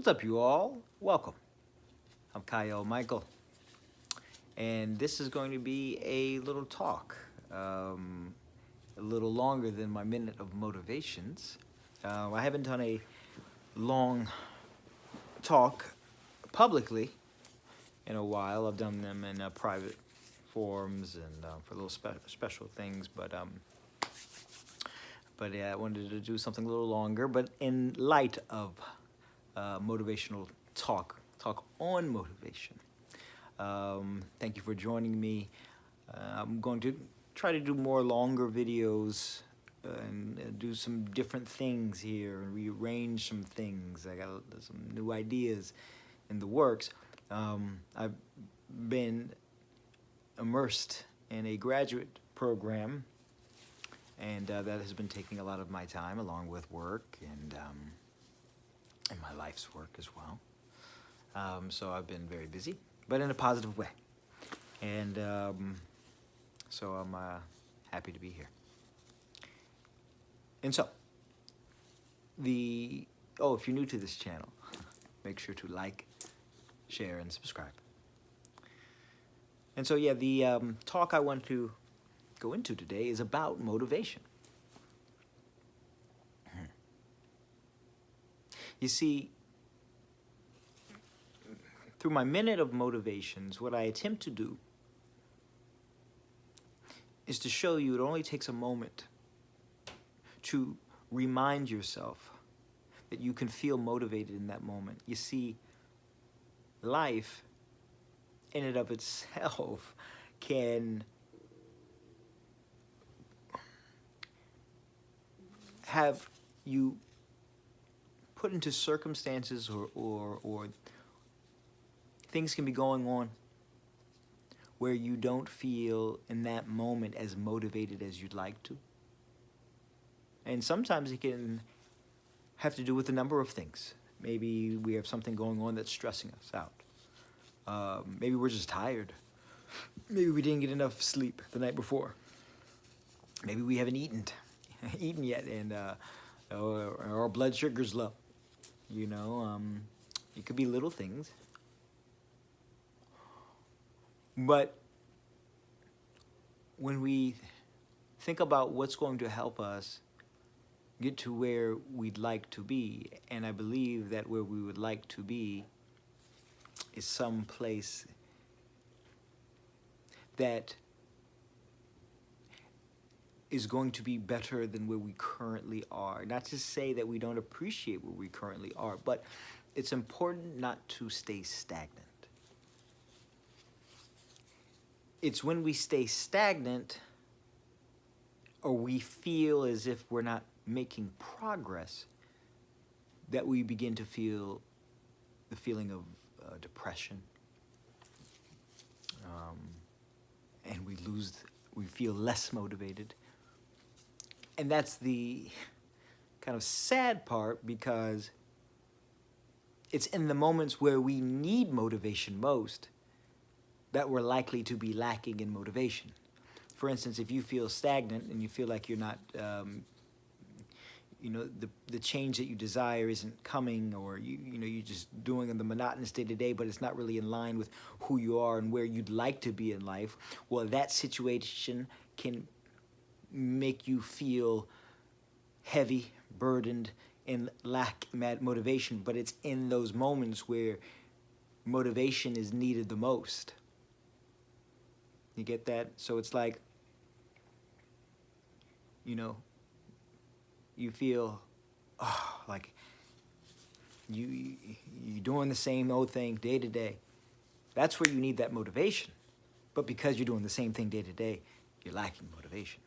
What's up, you all? Welcome. I'm KyleMichael, and this is going to be a little talk, a little longer than my minute of motivations. I haven't done a long talk publicly in a while. I've done them in private forums and for little special things, but yeah, I wanted to do something a little longer, but in light of motivational talk on motivation. Thank you for joining me. I'm going to try to do more longer videos and do some different things here and rearrange some things. I got some new ideas in the works. I've been immersed in a graduate program, and that has been taking a lot of my time, along with work and my life's work as well. So I've been very busy, but in a positive way. And so I'm happy to be here. And so, if you're new to this channel, make sure to like, share, and subscribe. And so, yeah, the talk I want to go into today is about motivation. You see, through my minute of motivations, what I attempt to do is to show you it only takes a moment to remind yourself that you can feel motivated in that moment. You see, life in and of itself can have you put into circumstances or things can be going on where you don't feel in that moment as motivated as you'd like to. And sometimes it can have to do with a number of things. Maybe we have something going on that's stressing us out. Maybe we're just tired. Maybe we didn't get enough sleep the night before. Maybe we haven't eaten yet, and our blood sugar's low. You know, it could be little things. But when we think about what's going to help us get to where we'd like to be, and I believe that where we would like to be is some place that is going to be better than where we currently are. Not to say that we don't appreciate where we currently are, but it's important not to stay stagnant. It's when we stay stagnant or we feel as if we're not making progress that we begin to feel the feeling of depression. And we feel less motivated. And that's the kind of sad part, because it's in the moments where we need motivation most that we're likely to be lacking in motivation. For instance, if you feel stagnant and you feel like you're not, the change that you desire isn't coming, or you're just doing the monotonous day-to-day, but it's not really in line with who you are and where you'd like to be in life, well, that situation can make you feel heavy, burdened, and lack motivation. But it's in those moments where motivation is needed the most. You get that? So it's like, you feel like you're doing the same old thing day to day. That's where you need that motivation. But because you're doing the same thing day to day, you're lacking motivation.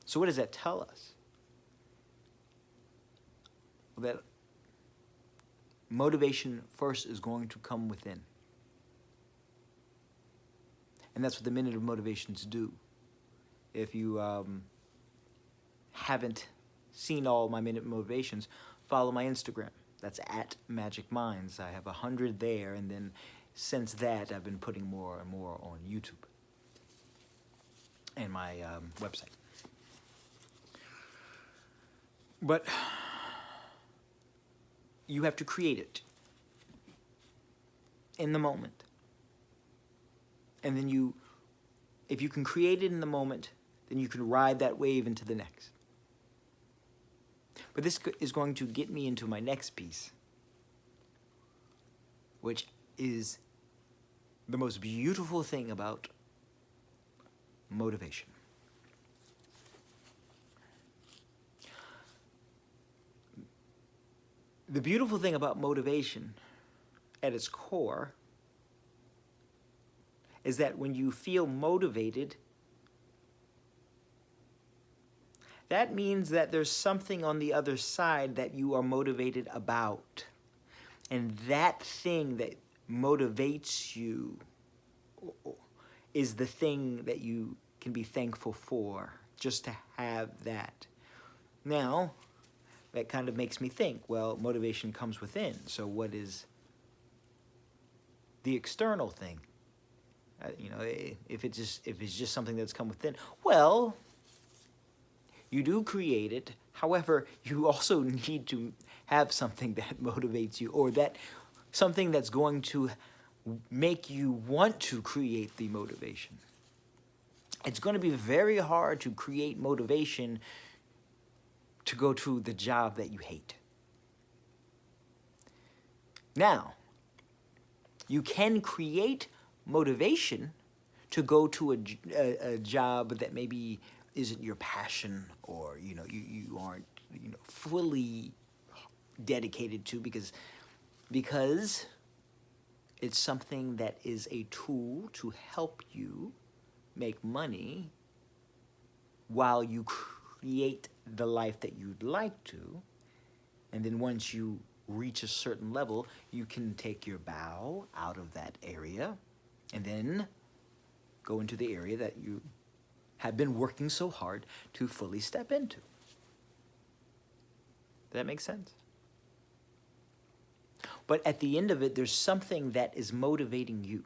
So what does that tell us? Well, that motivation first is going to come within. And that's what the minute of motivations do. If you haven't seen all my minute motivations, follow my Instagram. That's @magicminds. I have 100 there, and then since that, I've been putting more and more on YouTube and my website. But you have to create it in the moment. And then if you can create it in the moment, then you can ride that wave into the next. But this is going to get me into my next piece, which is the most beautiful thing about motivation. The beautiful thing about motivation at its core is that when you feel motivated, that means that there's something on the other side that you are motivated about. And that thing that motivates you is the thing that you can be thankful for, just to have that. Now, that kind of makes me think, well, motivation comes within. So what is the external thing? If it's just something that's come within, well, you do create it. However, you also need to have something that motivates you, or that something that's going to make you want to create the motivation. It's going to be very hard to create motivation to go to the job that you hate. Now, you can create motivation to go to a job that maybe isn't your passion, or you aren't fully dedicated to, because it's something that is a tool to help you make money while you create the life that you'd like to. And then once you reach a certain level, you can take your bow out of that area and then go into the area that you have been working so hard to fully step into. Does that make sense? But at the end of it, there's something that is motivating you.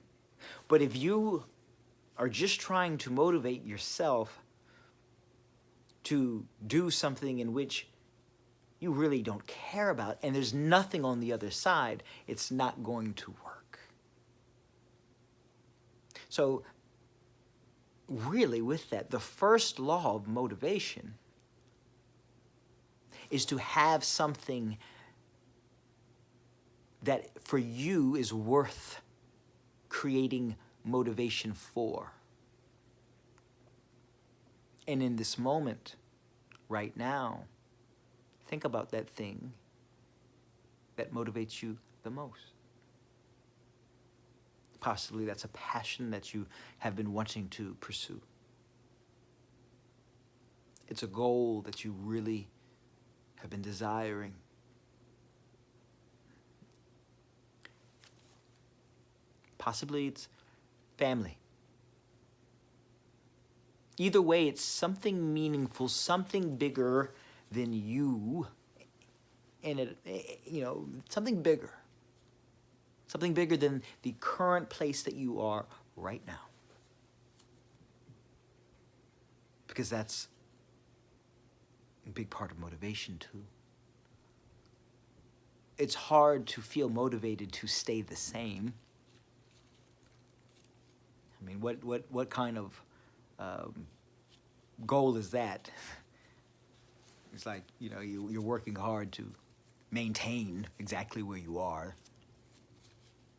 But if you are just trying to motivate yourself to do something in which you really don't care about, and there's nothing on the other side, it's not going to work. So really, with that, the first law of motivation is to have something that for you is worth creating motivation for. And in this moment, right now, think about that thing that motivates you the most. Possibly that's a passion that you have been wanting to pursue. It's a goal that you really have been desiring. Possibly it's family. Either way, it's something meaningful, something bigger than you, and something bigger. Something bigger than the current place that you are right now. Because that's a big part of motivation too. It's hard to feel motivated to stay the same. I mean, what kind of goal is that? It's like, you're working hard to maintain exactly where you are.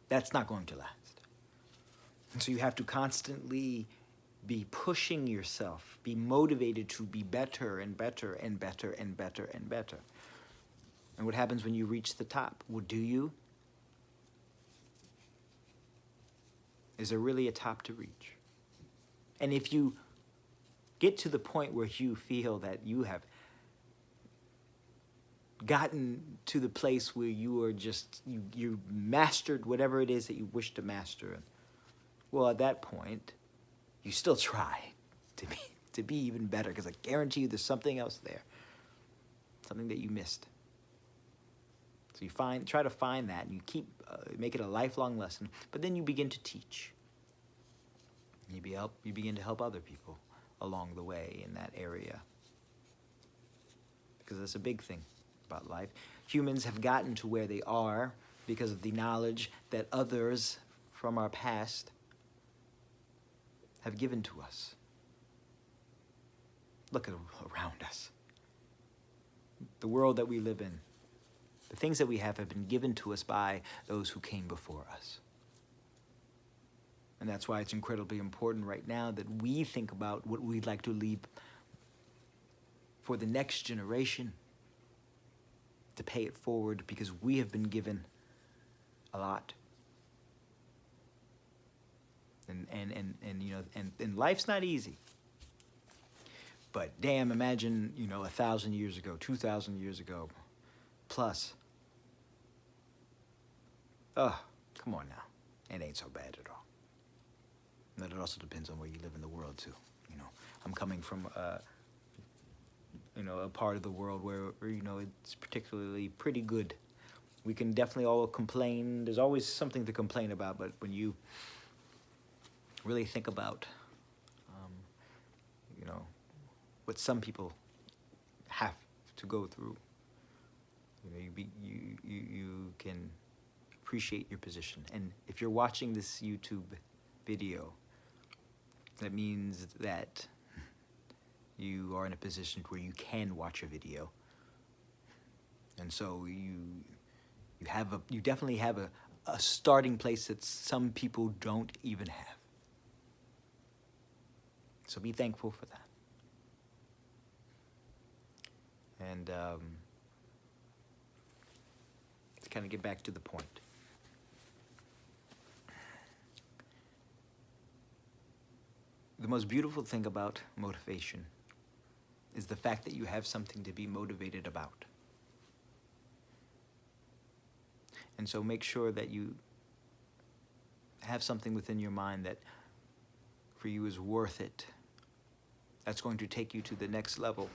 That's not going to last. And so you have to constantly be pushing yourself, be motivated to be better and better and better and better and better. And what happens when you reach the top? Well, do you? Is there really a top to reach? And if you get to the point where you feel that you have gotten to the place where you are just, you mastered whatever it is that you wish to master, well, at that point, you still try to be even better, because I guarantee you there's something else there, something that you missed. So you try to find that, and you keep make it a lifelong lesson. But then you begin to teach. You begin to help other people along the way in that area, because that's a big thing. about life. Humans have gotten to where they are because of the knowledge that others from our past have given to us. Look around us. The world that we live in, the things that we have been given to us by those who came before us. And that's why it's incredibly important right now that we think about what we'd like to leave for the next generation, to pay it forward, because we have been given a lot. And life's not easy. But damn, imagine, 1,000 years ago, 2,000 years ago, plus. Come on now. It ain't so bad at all. But it also depends on where you live in the world too. I'm coming from a part of the world where it's particularly pretty good. We can definitely all complain. There's always something to complain about, but when you really think about, what some people have to go through, you can appreciate your position. And if you're watching this YouTube video, that means that you are in a position where you can watch a video. And so you definitely have a starting place that some people don't even have. So be thankful for that. And to kind of get back to the point. The most beautiful thing about motivation is the fact that you have something to be motivated about. And so make sure that you have something within your mind that for you is worth it. That's going to take you to the next level.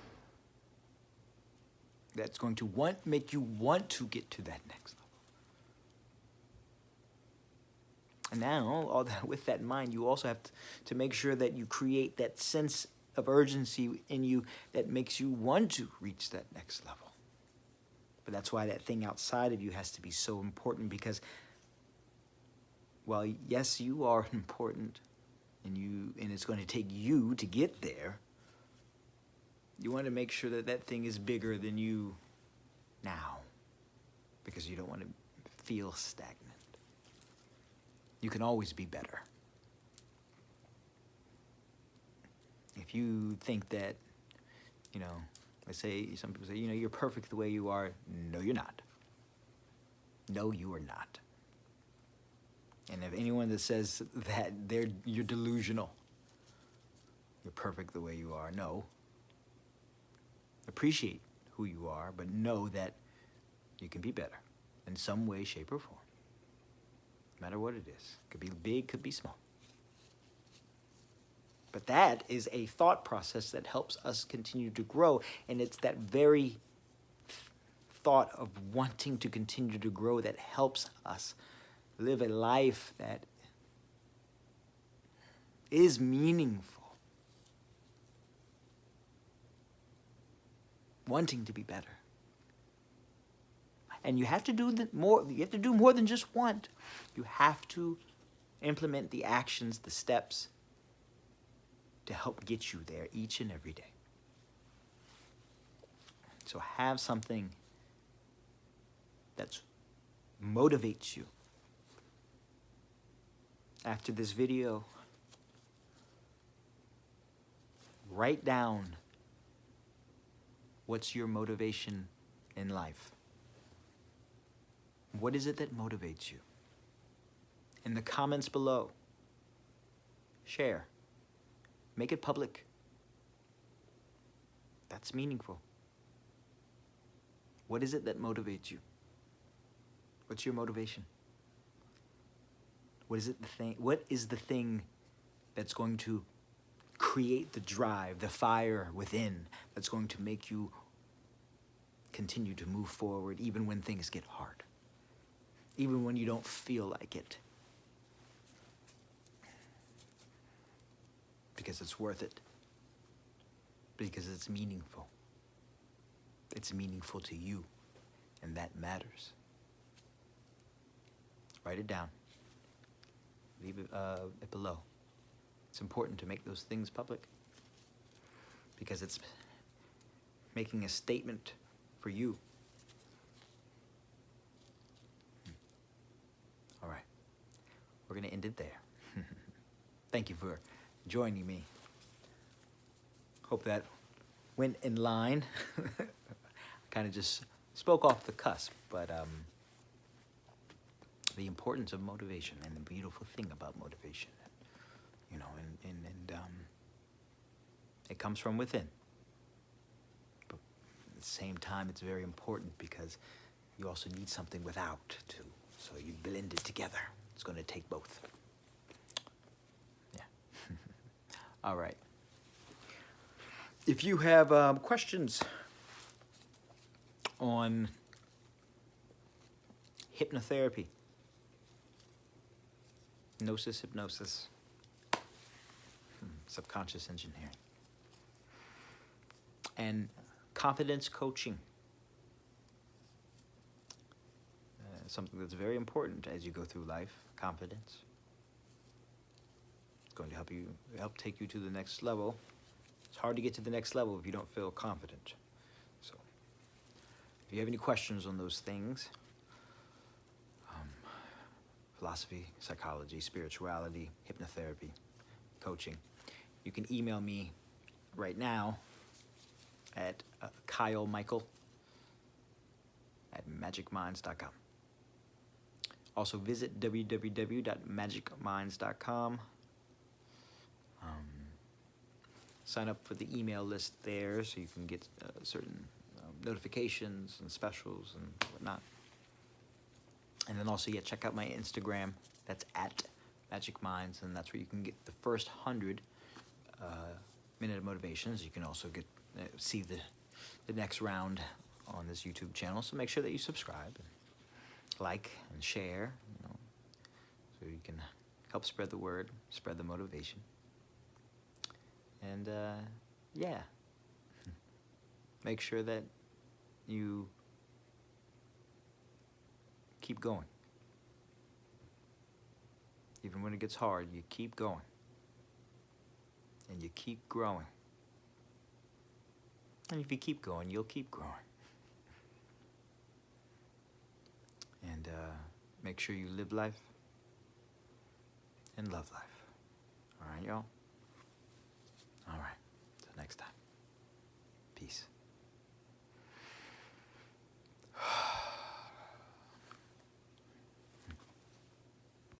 That's going to make you want to get to that next level. And now, with that in mind, you also have to make sure that you create that sense of urgency in you that makes you want to reach that next level. But that's why that thing outside of you has to be so important, because while yes, you are important, and it's going to take you to get there, you want to make sure that that thing is bigger than you now, because you don't want to feel stagnant. You can always be better. If you think that, some people say, you're perfect the way you are. No, you're not. No, you are not. And if anyone that says that, you're delusional. You're perfect the way you are. No. Appreciate who you are, but know that you can be better in some way, shape, or form. No matter what it is. Could be big, could be small. But that is a thought process that helps us continue to grow. And it's that very thought of wanting to continue to grow that helps us live a life that is meaningful. Wanting to be better. And you have to do more. You have to do more than just want. You have to implement the actions, the steps to help get you there each and every day. So have something that motivates you. After this video, write down what's your motivation in life. What is it that motivates you? In the comments below, share. Make it public. That's meaningful. What is it that motivates you? What's your motivation? What is the thing that's going to create the drive, the fire within, that's going to make you continue to move forward even when things get hard? Even when you don't feel like it. Because it's worth it. Because it's meaningful. It's meaningful to you. And that matters. Write it down. Leave it below. It's important to make those things public because it's making a statement for you. All right. We're going to end it there. Thank you for joining me. Hope that went in line. Kind of just spoke off the cusp, but the importance of motivation and the beautiful thing about motivation, you know, and it comes from within. But at the same time, it's very important because you also need something without too. So you blend it together. It's going to take both. Yeah. All right. If you have questions on hypnotherapy, hypnosis, subconscious engineering, and confidence coaching, something that's very important as you go through life. Confidence. It's going to help take you to the next level. It's hard to get to the next level if you don't feel confident. So, if you have any questions on those things, philosophy, psychology, spirituality, hypnotherapy, coaching, you can email me right now at KyleMichael at magicminds.com. Also visit www.magicminds.com. Sign up for the email list there so you can get certain notifications and specials and whatnot. And then also, check out my Instagram. That's at Magic Minds, and that's where you can get the first 100 minute of motivations. You can also get see the next round on this YouTube channel. So make sure that you subscribe, and like, and share. You know, so you can help spread the word, spread the motivation. And make sure that you keep going. Even when it gets hard, you keep going. And you keep growing. And if you keep going, you'll keep growing. And make sure you live life and love life. All right, y'all?